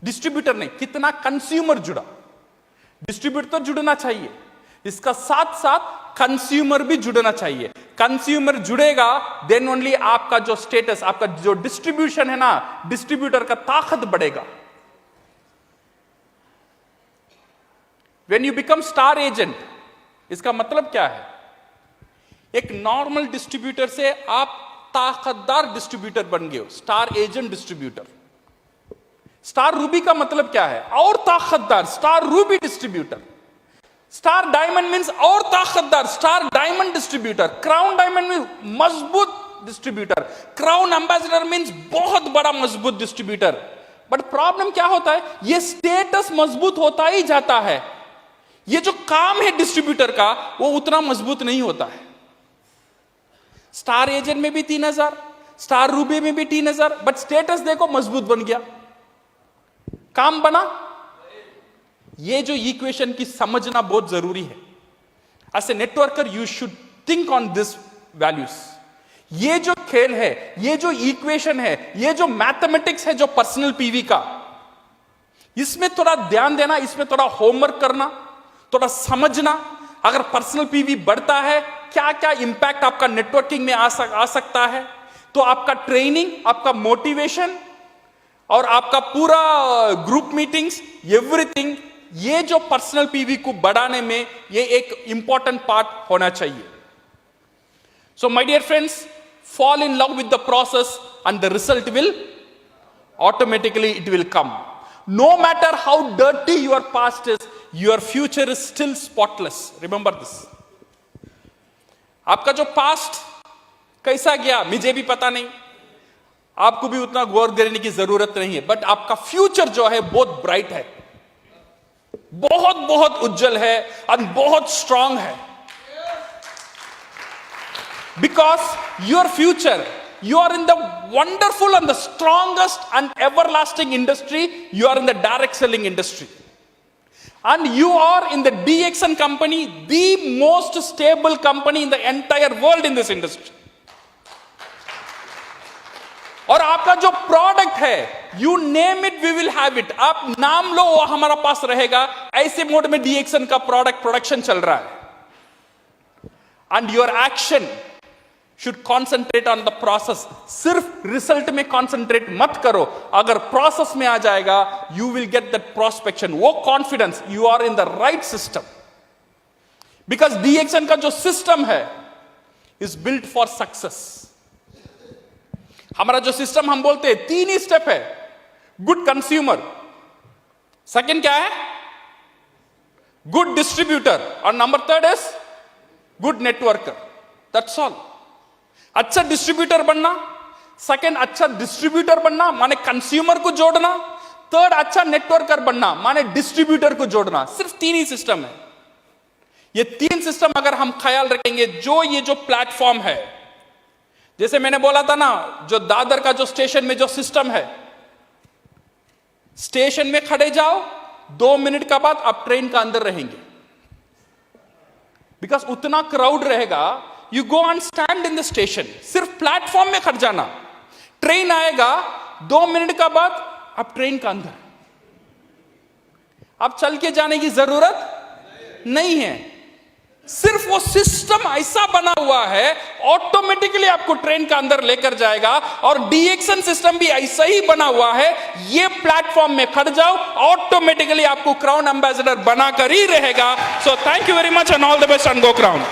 डिस्ट्रीब्यूटर नहीं, कितना कंज्यूमर जुड़ा। डिस्ट्रीब्यूटर जुड़ना चाहिए, इसका साथ साथ कंज्यूमर भी जुड़ना चाहिए। कंज्यूमर जुड़ेगा, देन ओनली आपका जो स्टेटस, आपका जो डिस्ट्रीब्यूशन है ना, डिस्ट्रीब्यूटर का ताकत बढ़ेगा। When you become star agent, इसका मतलब क्या है? एक नॉर्मल डिस्ट्रीब्यूटर से आप ताकतदार डिस्ट्रीब्यूटर बन गए हो, star agent distributor. Star ruby का मतलब क्या है? और ताकतदार, star ruby distributor. Star diamond means और ताकतदार, star diamond distributor. Crown diamond means मजबूत डिस्ट्रीब्यूटर। क्राउन एम्बेसडर मींस बहुत बड़ा मजबूत डिस्ट्रीब्यूटर। बट प्रॉब्लम क्या होता है? ये स्टेटस मजबूत होता ही जाता है, ये जो काम है डिस्ट्रीब्यूटर का वो उतना मजबूत नहीं होता है। स्टार एजेंट में भी 3,000, स्टार रूबी में भी 3,000, बट स्टेटस देखो मजबूत बन गया, काम बना। ये जो इक्वेशन की समझना बहुत जरूरी है। As a networker you should think on this values. ये जो खेल है, ये जो इक्वेशन है, ये जो मैथमेटिक्स है जो पर्सनल पीवी का, इसमें थोड़ा ध्यान देना, इसमें थोड़ा होमवर्क करना, थोड़ा समझना। अगर पर्सनल पीवी बढ़ता है, क्या क्या इंपैक्ट आपका नेटवर्किंग में आ सकता है, तो आपका ट्रेनिंग, आपका मोटिवेशन और आपका पूरा ग्रुप मीटिंग्स, एवरीथिंग, ये जो पर्सनल पीवी को बढ़ाने में ये एक इंपॉर्टेंट पार्ट होना चाहिए। So my dear friends, fall in love with the process and the result will automatically it will come. No matter how dirty your past is, your future is still spotless. Remember this. आपका जो past कैसा गया मुझे भी पता नहीं, आपको भी उतना गौर करने की जरूरत नहीं है, बट आपका फ्यूचर जो है बहुत ब्राइट है, बहुत बहुत उज्जवल है और बहुत स्ट्रांग है। Because your future, you are in the wonderful and the strongest and everlasting industry. You are in the direct selling industry. And you are in the DXN company, the most stable company in the entire world in this industry. और आपका जो product है, you name it, we will have it. आप नाम लो, वो हमारा पास रहेगा। ऐसे मोड में DXN का प्रोडक्ट प्रोडक्शन चल रहा है। And your action should concentrate on the process. सिर्फ रिजल्ट में कंसंट्रेट मत करो। अगर प्रोसेस में आ जाएगा, you will get that prospection, वो confidence, you are in the right system. Because DXN का जो सिस्टम है is built for success. हमारा जो सिस्टम हम बोलते हैं 3 ही स्टेप है। गुड कंज्यूमर, सेकंड क्या है, गुड डिस्ट्रीब्यूटर, और number 3 is good networker. That's all. अच्छा डिस्ट्रीब्यूटर बनना, सेकंड अच्छा डिस्ट्रीब्यूटर बनना माने कंज्यूमर को जोड़ना, थर्ड अच्छा नेटवर्कर बनना माने डिस्ट्रीब्यूटर को जोड़ना। सिर्फ 3 ही सिस्टम है। ये 3 सिस्टम अगर हम ख्याल रखेंगे, जो ये जो प्लेटफॉर्म है, जैसे मैंने बोला था ना, जो दादर का जो स्टेशन में जो सिस्टम है, स्टेशन में खड़े जाओ, 2 मिनट का बाद आप ट्रेन का अंदर रहेंगे। बिकॉज उतना क्राउड रहेगा, you go and stand in the station. सिर्फ प्लेटफॉर्म में खड़ जाना, ट्रेन आएगा, 2 मिनट का बाद आप ट्रेन का अंदर। आप चल के जाने की जरूरत नहीं है। सिर्फ वो सिस्टम ऐसा बना हुआ है, ऑटोमेटिकली आपको ट्रेन का अंदर लेकर जाएगा। और डीएक्सन सिस्टम भी ऐसा ही बना हुआ है। ये प्लेटफॉर्म में खड़ जाओ, ऑटोमेटिकली आपको क्राउन एम्बेसडर बनाकर ही रहेगा। So thank you very much and all the best and go crown.